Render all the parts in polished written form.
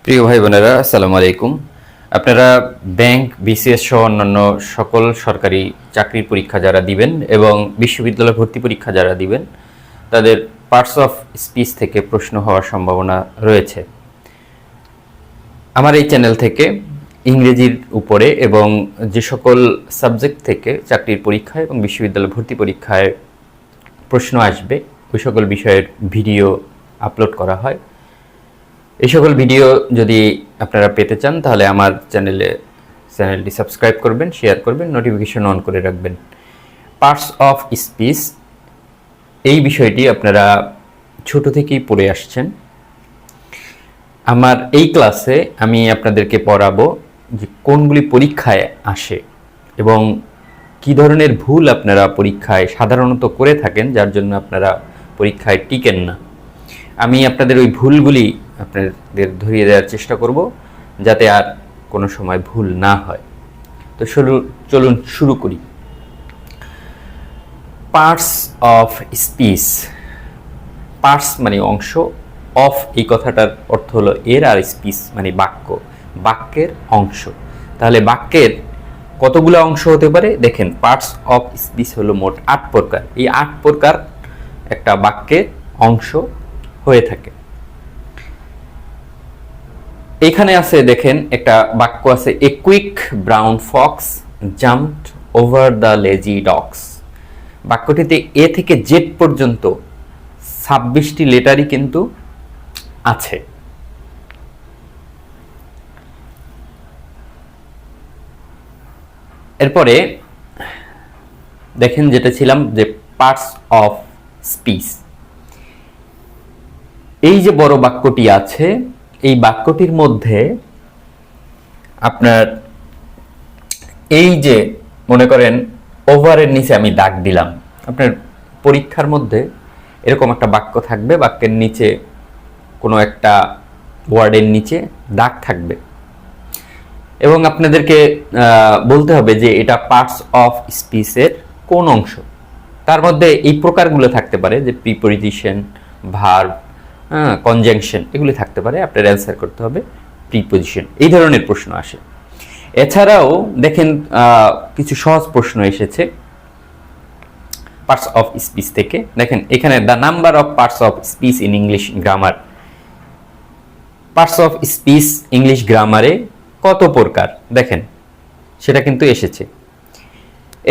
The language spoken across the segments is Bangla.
প্রিয় ভাই বোনেরা, আসসালামু আলাইকুম। আপনারা ব্যাংক, বিসিএস সহ অন্যান্য সকল সরকারি চাকরির পরীক্ষা যারা দিবেন এবং বিশ্ববিদ্যালয় ভর্তি পরীক্ষা যারা দিবেন, তাদের পার্টস অফ স্পিচ থেকে প্রশ্ন হওয়ার সম্ভাবনা রয়েছে। আমার এই চ্যানেল থেকে ইংরেজির উপরে এবং যে সকল সাবজেক্ট থেকে চাকরির পরীক্ষা এবং বিশ্ববিদ্যালয় ভর্তি পরীক্ষায় প্রশ্ন আসবে, ওই সকল বিষয়ের ভিডিও আপলোড করা হয়। এই সকল ভিডিও যদি আপনারা পেতে চান তাহলে আমার চ্যানেলটি সাবস্ক্রাইব করবেন, শেয়ার করবেন, নোটিফিকেশন অন করে রাখবেন। পার্টস অফ স্পিচ এই বিষয়টি আপনারা ছোট থেকেই পড়ে আসছেন। আমার এই ক্লাসে আমি আপনাদেরকে পড়াবো যে কোনগুলি পরীক্ষায় আসে এবং কি ধরনের ভুল আপনারা পরীক্ষায় সাধারণত করে থাকেন, যার জন্য আপনারা পরীক্ষায় টিকেন না। আমি আপনাদের ওই ভুলগুলি আপনাদের ধরিয়ে দেওয়ার চেষ্টা করব, যাতে আর কোনো সময় ভুল না হয়। তো চলুন শুরু করি। Parts of speech. পার্টস মানে অংশ, অফ এই কথাটার অর্থ হলো এর, আর স্পিচ মানে বাক্য, বাক্যের অংশ। তাহলে বাক্যের কতগুলো অংশ হতে পারে দেখেন। পার্টস অফ স্পিচ হলো মোট 8 প্রকার। এই 8 প্রকার একটা বাক্যের অংশ হয়ে থাকে। এখানে আছে দেখেন, একটা বাক্য আছে, a quick brown fox jumped over the lazy dogs. বাক্যটিতে এ থেকে জেড পর্যন্ত 26টি লেটারই কিন্তু আছে। এরপরে দেখেন যেটা ছিলাম যে পার্টস অফ স্পিচ, এই যে বড় বাক্যটি আছে, এই বাক্যটির মধ্যে আপনার এই যে মনে করেন ওভারের নিচে আমি দাগ দিলাম, আপনার পরীক্ষার মধ্যে এরকম একটা বাক্য থাকবে, বাক্যের নিচে কোনো একটা ওয়ার্ডের নিচে দাগ থাকবে এবং আপনাদেরকে বলতে হবে যে এটা পার্টস অফ স্পিচের কোন অংশ। তার মধ্যে এই প্রকারগুলো থাকতে পারে, যে প্রিপোজিশন, ভার্ব, কনজাংশন, এগুলি থাকতে পারে। আপনার অ্যান্সার করতে হবে প্রিপোজিশন। এই ধরনের প্রশ্ন আসে। এছাড়াও দেখেন কিছু সহজ প্রশ্ন এসেছে পার্টস অফ স্পিচ থেকে। দেখেন এখানে the number of parts of speech in English grammar. Parts of speech English গ্রামারে কত প্রকার দেখেন, সেটা কিন্তু এসেছে।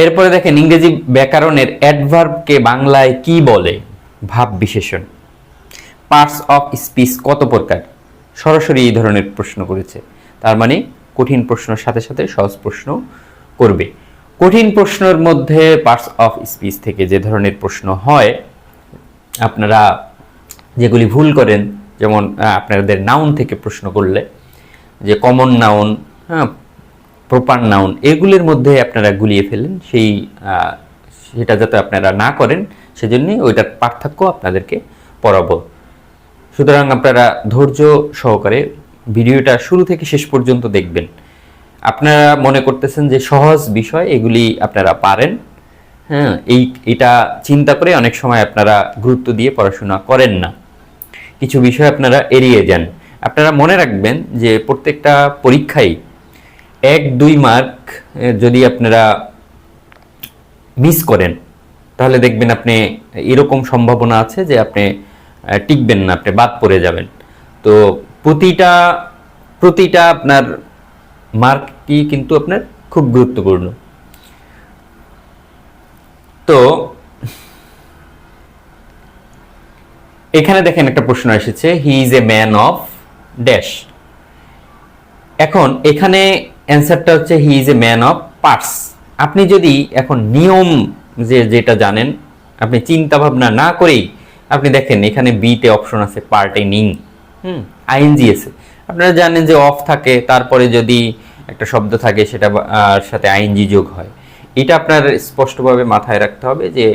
এরপরে দেখেন ইংরেজি ব্যাকরণের অ্যাডভার্বকে বাংলায় কি বলে? ভাব বিশেষণ। পার্টস অফ স্পিচ কত প্রকার? সরাসরি এই ধরনের প্রশ্ন করেছে। তার মানে কঠিন প্রশ্নের সাথে সাথে সহজ প্রশ্ন করবে। কঠিন প্রশ্নের মধ্যে পার্টস অফ স্পিচ থেকে যে ধরনের প্রশ্ন হয়, আপনারা যেগুলি ভুল করেন, যেমন আপনাদের নাউন থেকে প্রশ্ন করলে যে কমন নাউন, প্রপার নাউন, এগুলির মধ্যে আপনারা গুলিয়ে ফেলেন, সেটা যাতে আপনারা না করেন, সেজন্যই ওইটার পার্থক্য আপনাদেরকে পড়াবো। সুতরাং আপনারা ধৈর্য সহকারে ভিডিওটা শুরু থেকে শেষ পর্যন্ত দেখবেন। আপনারা মনে করতেছেন যে সহজ বিষয়, এগুলি আপনারা পারেন, এটা চিন্তা করে অনেক সময় আপনারা গুরুত্ব দিয়ে পড়াশোনা করেন না, কিছু বিষয় আপনারা এড়িয়ে যান। আপনারা মনে রাখবেন যে প্রত্যেকটা পরীক্ষায় 1-2 মার্ক যদি আপনারা মিস করেন, তাহলে দেখবেন আপনি এরকম সম্ভাবনা আছে যে আপনি টিকবেন না, আপনি বাদ পড়ে যাবেন। তো প্রতিটা আপনার মার্কটি কিন্তু আপনার খুব গুরুত্বপূর্ণ। তো এখানে দেখেন একটা প্রশ্ন এসেছে, he is a man of dash. এখন এখানে অ্যান্সারটা হচ্ছে he is a man of parts. আপনি যদি এখন নিয়ম যেটা জানেন, আপনি চিন্তা ভাবনা না করেই আপনি দেখেন এখানে বিতে অপশন আছে পার্টেনিং, আইএনজি আছে। আপনারা জানেন যে অফ থাকে, তারপরে যদি একটা শব্দ থাকে সেটা সাথে আইএনজি যোগ হয়। এটা আপনার স্পষ্টভাবে মাথায় রাখতে হবে যে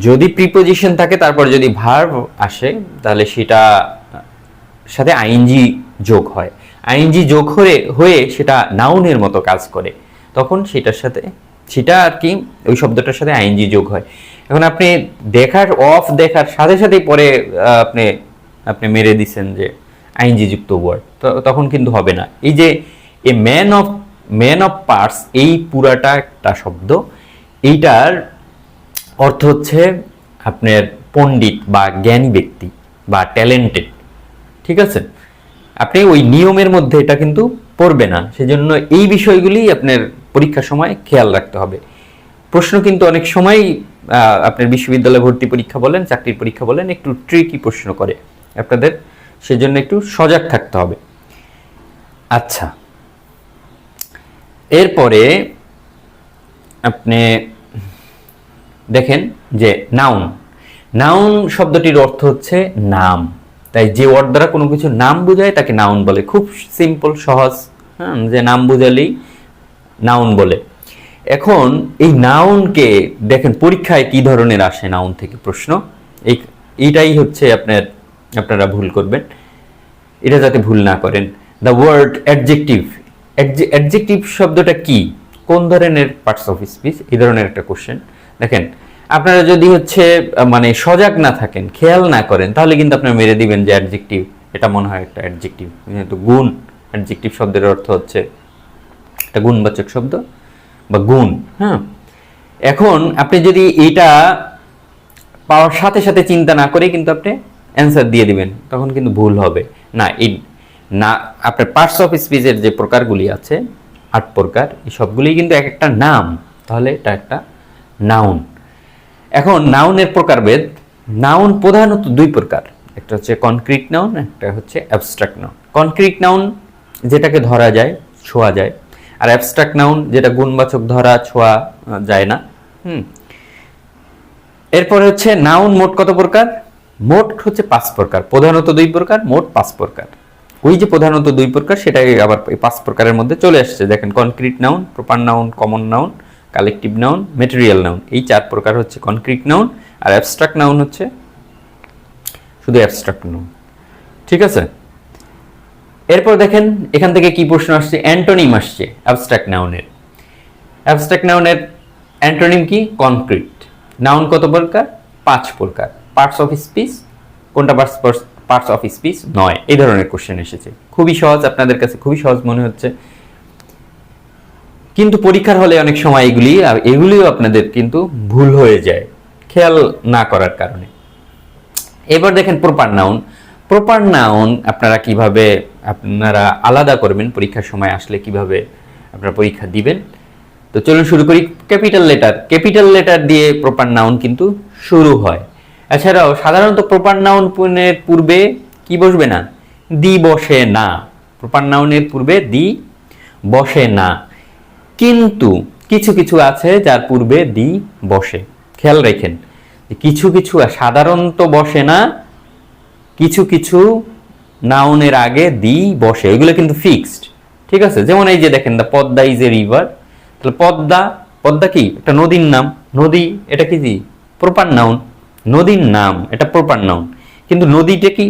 যদি প্রিপোজিশন থাকে, তারপর যদি ভার্ব আসে, তাহলে সেটা সাথে আইএনজি যোগ হয়। আইএনজি যোগ হয়ে সেটা নাউনের মতো কাজ করে, তখন সেটা আর কি ওই শব্দটার সাথে আইএনজি যোগ হয়। এখন আপনি দেখার সাথে সাথেই পরে আপনি মেরে দিচ্ছেন যে আইএনজি যুক্ত ওয়ার্ড, তখন কিন্তু হবে না। এই যে এ ম্যান অফ পার্টস, এই পুরাটা একটা শব্দ, এইটার অর্থ হচ্ছে আপনার পণ্ডিত বা জ্ঞানী ব্যক্তি বা ট্যালেন্টেড। ঠিক আছে, আপনি ওই নিয়মের মধ্যে এটা কিন্তু পড়বে না, সেজন্য এই বিষয়গুলি আপনার পরীক্ষার সময় খেয়াল রাখতে হবে। প্রশ্ন কিন্তু অনেক সময় আপনার বিশ্ববিদ্যালয় ভর্তি পরীক্ষা বলেন, চাকরির পরীক্ষা বলেন, একটু ট্রিকি প্রশ্ন করে আপনাদের, সেজন্য একটু সজাগ থাকতে হবে। আচ্ছা, এরপরে আপনি দেখেন যে নাউন শব্দটির অর্থ হচ্ছে নাম। তাই যে ওয়ার্ড দ্বারা কোনো কিছু নাম বোঝায় তাকে নাউন বলে। খুব সিম্পল, সহজ, হ্যাঁ, যে নাম বোঝালেই নাউন বলে। এখন এই নাউনকে দেখেন পরীক্ষায় কি ধরনের আসে নাউন থেকে প্রশ্ন, এইটাই হচ্ছে আপনারা ভুল করবেন, এটা যাতে ভুল না করেন। দ্য ওয়ার্ড অ্যাডজেক্টিভ, অ্যাডজেক্টিভ শব্দটা কি, কোন ধরনের পার্টস অফ স্পিচ, এই ধরনের একটা কোশ্চেন। দেখেন আপনারা যদি হচ্ছে মানে সজাগ না থাকেন, খেয়াল না করেন, তাহলে কিন্তু আপনারা মেরে দিবেন যে অ্যাডজেক্টিভ, এটা মনে হয় একটা অ্যাডজেক্টিভ, কিন্তু গুণ। অ্যাডজেক্টিভ শব্দের অর্থ হচ্ছে একটা গুণবাচক শব্দ বা গুণ। হ্যাঁ, এখন আপনি যদি এটা পাওয়ার সাথে সাথে চিন্তা না করে কিন্তু আপনি অ্যান্সার দিয়ে দিবেন, তখন কিন্তু ভুল হবে। না আপনার পার্টস অফ স্পিচের যে প্রকারগুলি আছে 8 প্রকার, এই সবগুলি কিন্তু এক একটা নাম, তাহলে এটা একটা নাউন। এখন নাউনের প্রকারভেদ, নাউন প্রধানত 2 প্রকার, একটা হচ্ছে কনক্রিট নাউন, একটা হচ্ছে অ্যাবস্ট্রাক্ট নাউন। কনক্রিট নাউন যেটাকে ধরা যায়, ছোঁয়া যায়, আর অ্যাবস্ট্রাক্ট নাউন যেটা গুণবাচক ধরা ছোঁয়া যায় না। এরপরে হচ্ছে নাউন মোট কত প্রকার? মোট হচ্ছে 5 প্রকার, প্রধানত 2 প্রকার, মোট 5 প্রকার। ওই যে প্রধানত 2 প্রকার, সেটাই আবার 5 প্রকারের মধ্যে চলে আসছে। দেখেন concrete noun, proper noun, common noun, collective noun, material noun, এই 4 প্রকার হচ্ছে কনক্রিট নাউন। আর অ্যাবস্ট্রাক্ট নাউন হচ্ছে শুধু অ্যাবস্ট্রাক্ট নাউন। ঠিক আছে, এরপর দেখেন এখান থেকে কি প্রশ্ন আসছে, অ্যান্টোনিম আসছে অ্যাবস্ট্রাক্ট নাউনের। অ্যাবস্ট্রাক্ট নাউনের অ্যান্টোনিম কি? কনক্রিট। নাউন কত প্রকার? 5 প্রকার। পার্টস অফ স্পিচ কোনটা পার্টস অফ স্পিচ নয়, এই ধরনের কোশ্চেন এসেছে। খুবই সহজ, আপনাদের কাছে খুবই সহজ মনে হচ্ছে, কিন্তু পরীক্ষার হলে অনেক সময় এগুলিও আপনাদের কিন্তু ভুল হয়ে যায় খেয়াল না করার কারণে। এবার দেখেন প্রপার নাউন। প্রপার নাউন আপনারা কিভাবে আলাদা করবেন, পরীক্ষার সময় আসলে কিভাবে আপনারা পরীক্ষা দিবেন। তো চলুন শুরু করি। ক্যাপিটাল লেটার দিয়ে প্রপার নাউন কিন্তু শুরু হয়। এছাড়াও সাধারণত প্রপার নাউন পূর্বে কি বসবে না? দি বসে না। প্রপার নাউনের পূর্বে দি বসে না, কিন্তু কিছু কিছু আছে যার পূর্বে দি বসে। খেয়াল রাখেন, কিছু কিছু সাধারণত বসে না, কিছু কিছু নাউনের আগে দি বসে, এগুলো কিন্তু ফিক্সড। ঠিক আছে, যেমন এই যে দেখেন দা পদ্মা ইজ এ রিভার, তাহলে পদ্মা কি? একটা নদীর নাম। নদী এটা কি? Proper noun. নদীর নাম এটা প্রপার নাউন, কিন্তু নদীটা কি?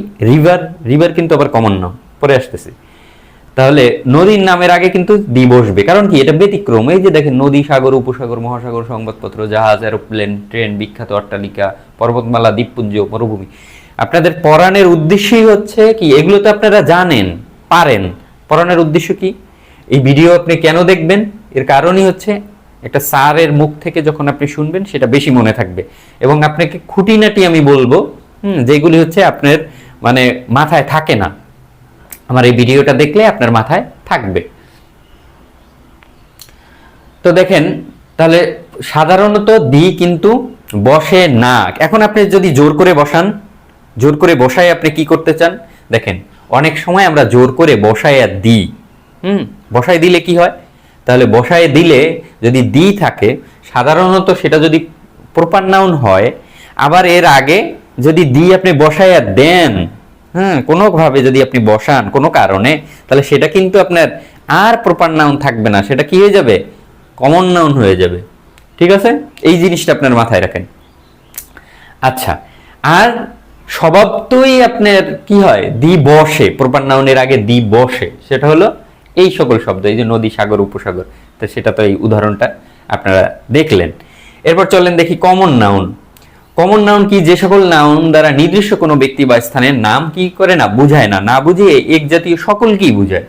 রিভার কিন্তু আবার কমন নাউন, পরে আসতেছে। তাহলে নদীর নামের আগে কিন্তু দি বসবে, কারণ কি? এটা ব্যতিক্রম। এই যে দেখেন নদী, সাগর, উপসাগর, মহাসাগর, সংবাদপত্র, জাহাজ, এরোপ্লেন, ট্রেন, বিখ্যাত অট্টালিকা, পর্বতমালা, দ্বীপপুঞ্জ, মরুভূমি। আপনাদের পড়ানোর উদ্দেশ্যই হচ্ছে কি? এগুলো তো আপনারা জানেন, পারেন। পড়ানোর উদ্দেশ্য কি? এই ভিডিও আপনি কেন দেখবেন? এর কারণই হচ্ছে একটা স্যারের মুখ থেকে যখন আপনি শুনবেন সেটা বেশি মনে থাকবে, এবং আপনাকে খুঁটিনাটি আমি বলবো যেগুলি হচ্ছে আপনার মানে মাথায় থাকে না, আমার এই ভিডিওটা দেখলে আপনার মাথায় থাকবে। তো দেখেন, তাহলে সাধারণত দি কিন্তু বসে না। এখন আপনি যদি জোর করে বসায় আপনি কি করতে চান? দেখেন অনেক সময় আমরা জোর করে বসায় দিই। বসায় দিলে কি হয়? তাহলে বসায় দিলে যদি দি থাকে, সাধারণত সেটা যদি প্রপার নাউন হয়, আবার এর আগে যদি দি আপনি বসায় দেন, কোনোভাবে যদি আপনি বসান কোনো কারণে, তাহলে সেটা কিন্তু আপনার আর প্রপার নাউন থাকবে না, সেটা কি হয়ে যাবে? কমন নাউন হয়ে যাবে। ঠিক আছে, এই জিনিসটা আপনার মাথায় রাখেন। আচ্ছা, আর স্বভাবতই আপনার কি হয়? দি বসে, প্রপার নাউনের আগে দি বসে, সেটা হলো এই সকল শব্দ, এই যে নদী, সাগর, উপসাগর। তো সেটা তো এই উদাহরণটা আপনারা দেখলেন। এরপর চলেন দেখি কমন নাউন। কমন নাউন কি? যে সকল নাউন দ্বারা নির্দিষ্ট কোনো ব্যক্তি বা স্থানের নাম কি করে না, বুঝায় না, না বুঝিয়ে এক জাতীয় সকলকেই বুঝায়।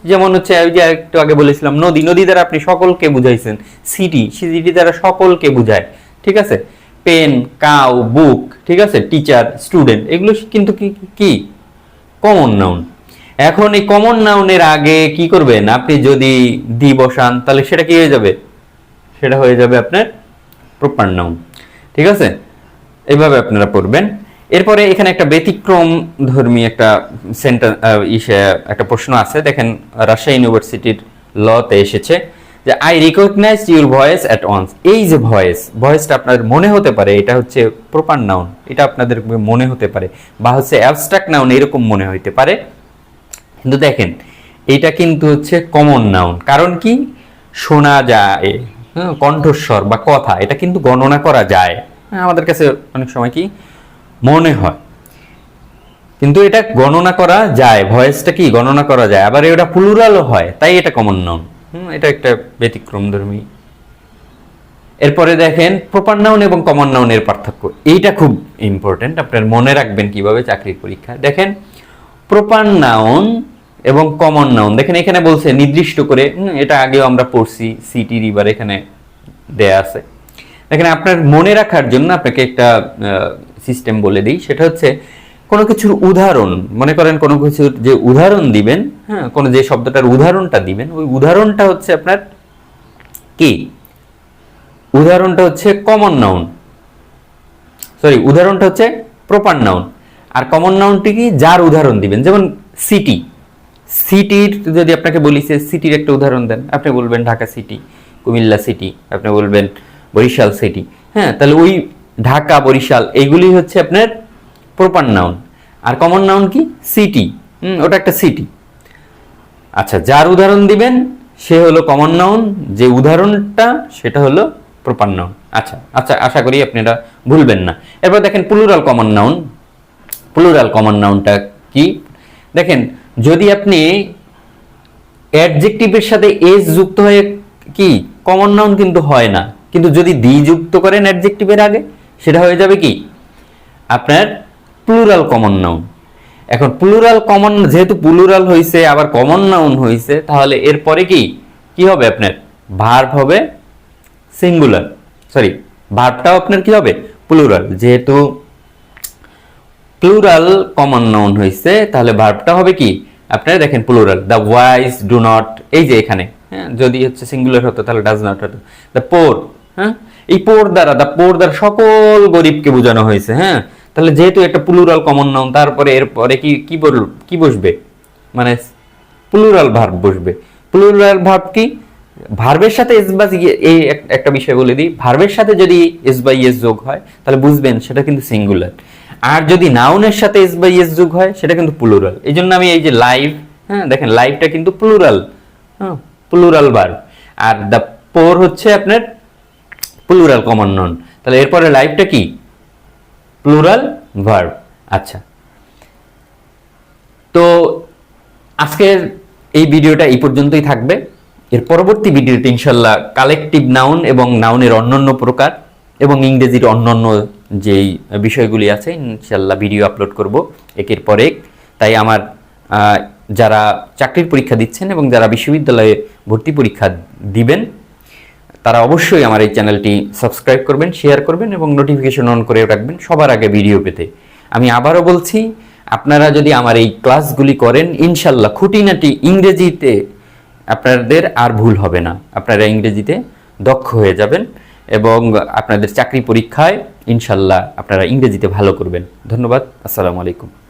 যেমন হচ্ছে ওই যে একটু আগে বলেছিলাম নদী, নদী দ্বারা আপনি সকলকে বুঝাইছেন। সিটি, সিটি দ্বারা সকলকে বুঝায়, ঠিক আছে। পেন, কাউ, বুক, ঠিক আছে, টিচার, স্টুডেন্ট, এগুলো কিন্তু কি কমন নাউন। এখন এই কমন নাউনের আগে কি করবেন আপনি? যদি দি বসান তাহলে সেটা কি হয়ে যাবে? সেটা হয়ে যাবে আপনার প্রপার নাউন, ঠিক আছে। এইভাবে আপনারা পড়বেন। এরপরে এখানে একটা ব্যতিক্রম ধর্মী একটা একটা প্রশ্ন আছে, দেখেন রাজশাহী ইউনিভার্সিটির লতে এসেছে যে I recognise your voice at once. এই যে ভয়েসটা আপনাদের মনে হতে পারে এটা হচ্ছে প্রপার নাউন, এটা আপনাদের মনে হতে পারে, বা হচ্ছে অ্যাবস্ট্রাক্ট নাউন এরকম মনে হইতে পারে, কিন্তু দেখেন এটা কিন্তু হচ্ছে কমন নাউন। কারণ কি? শোনা যায়, কণ্ঠস্বর বা কথা, এটা কিন্তু গণনা করা যায়। আমাদের কাছে অনেক সময় কি মনে হয়, কিন্তু এটা গণনা করা যায়, ভয়েসটা কি গণনা করা যায়, আবার এটা প্লুরালও হয়, তাই এটা কমন নাউন। এটা একটা ব্যতিক্রমধর্মী। এরপরে দেখেন প্রপার নাউন এবং কমন নাউনের পার্থক্য, এইটা খুব ইম্পর্টেন্ট, আপনার মনে রাখবেন কিভাবে চাকরির পরীক্ষা। দেখেন প্রপার নাউন এবং কমন নাউন, দেখেন এখানে বলছে নির্দিষ্ট করে, এটা আগেও আমরা পড়ছি, সিটি রিভার এখানে দেয়া আছে। দেখেন আপনার মনে রাখার জন্য আপনাকে একটা সিস্টেম বলে দিই, সেটা হচ্ছে কোনো কিছুর উদাহরণ, মনে করেন কোনো কিছুর যে উদাহরণ দিবেন, হ্যাঁ, কোনো যে শব্দটার উদাহরণটা দিবেন, ওই উদাহরণটা হচ্ছে আপনার কি? উদাহরণটা হচ্ছে কমন নাউন, সরি উদাহরণটা হচ্ছে প্রপার নাউন। আর কমন নাউনটি কি? যার উদাহরণ দিবেন। যেমন সিটি, সিটির যদি আপনাকে বলি যে সিটির একটা উদাহরণ দেন, আপনি বলবেন ঢাকা সিটি, কুমিল্লা সিটি, আপনি বলবেন বরিশাল সিটি, হ্যাঁ, তাহলে ওই ঢাকা, বরিশাল এইগুলি হচ্ছে আপনার প্রপার নাউন। আর কমন নাউন কি? সিটি, ওটা একটা সিটি। আচ্ছা, যার উদাহরণ দিবেন সে হলো কমন নাউন, যে উদাহরণটা সেটা হলো প্রপার নাউন। আচ্ছা আচ্ছা, আশা করি আপনারা ভুলবেন না। এরপর দেখেন plural common noun. Plural common নাউনটা কি? দেখেন যদি আপনি অ্যাডজেক্টিভের সাথে এস যুক্ত হয়ে কি কমন নাউন কিন্তু হয় না, কিন্তু যদি দি যুক্ত করেন অ্যাডজেক্টিভের আগে সেটা হয়ে যাবে কি আপনার প্লুরাল কমন নাউন। এখন প্লুরাল কমন, যেহেতু প্লুরাল হইছে আবার কমন নাউন হইছে, তাহলে এরপরে কি হবে? আপনার ভার্ব হবে সিঙ্গুলার, সরি ভার্বটাও আপনার কি হবে? প্লুরাল। যেহেতু প্লুরাল কমন নাউন হইছে তাহলে ভার্বটা হবে কি আপনারা? দেখেন plural, the wise do not, এই যে এখানে, হ্যাঁ, যদি হচ্ছে সিঙ্গুলার হতো তাহলে ডাজ নট হতো। দ্য পোর, হ্যাঁ, এই পোর দ্বারা, দ্য পোর দ্বারা সকল গরিবকে বোঝানো হয়েছে, হ্যাঁ। তাহলে যেহেতু একটা প্লুরাল কমন নাউন, তারপরে এরপরে কি বসবে? মানে প্লুরাল ভার্ব বসবে। প্লুরাল ভার্ব কি? ভার্বের সাথে এস বা এই একটা বিষয় বলে দিই, ভার্বের সাথে যদি এস বা ইএস যোগ হয় তাহলে বুঝবেন সেটা কিন্তু সিঙ্গুলার। আর যদি নাউনের সাথে এস বা ইএস যোগ হয় সেটা কিন্তু প্লুরাল। এই জন্য আমি এই যে লাইভ, হ্যাঁ, দেখেন লাইভটা কিন্তু প্লুরাল, হ্যাঁ, plural verb. Are the poor হচ্ছে আপনার প্লুরাল কমন নাউন। তাহলে এরপরে লাইভটা কি? Plural verb. আচ্ছা, তো আজকের এই ভিডিওটা এই পর্যন্তই থাকবে। এর পরবর্তী ভিডিওতে ইনশাল্লাহ কালেকটিভ নাউন এবং নাউনের অন্যান্য প্রকার এবং ইংরেজির অন্যান্য যেই বিষয়গুলি আছে ইনশাল্লাহ ভিডিও আপলোড করব একের পর এক। তাই আমার যারা চাকরির পরীক্ষা দিচ্ছেন এবং যারা বিশ্ববিদ্যালয়ে ভর্তি পরীক্ষা দিবেন তারা অবশ্যই আমার এই চ্যানেলটি সাবস্ক্রাইব করবেন, শেয়ার করবেন এবং নোটিফিকেশন অন করে রাখবেন সবার আগে ভিডিও পেতে। আমি আবারও বলছি, আপনারা যদি আমার এই ক্লাসগুলি করেন ইনশাল্লাহ খুঁটিনাটি ইংরেজিতে আপনাদের আর ভুল হবে না, আপনারা ইংরেজিতে দক্ষ হয়ে যাবেন এবং আপনাদের চাকরি পরীক্ষায় ইনশাল্লাহ আপনারা ইংরেজিতে ভালো করবেন। ধন্যবাদ, আসসালামু আলাইকুম।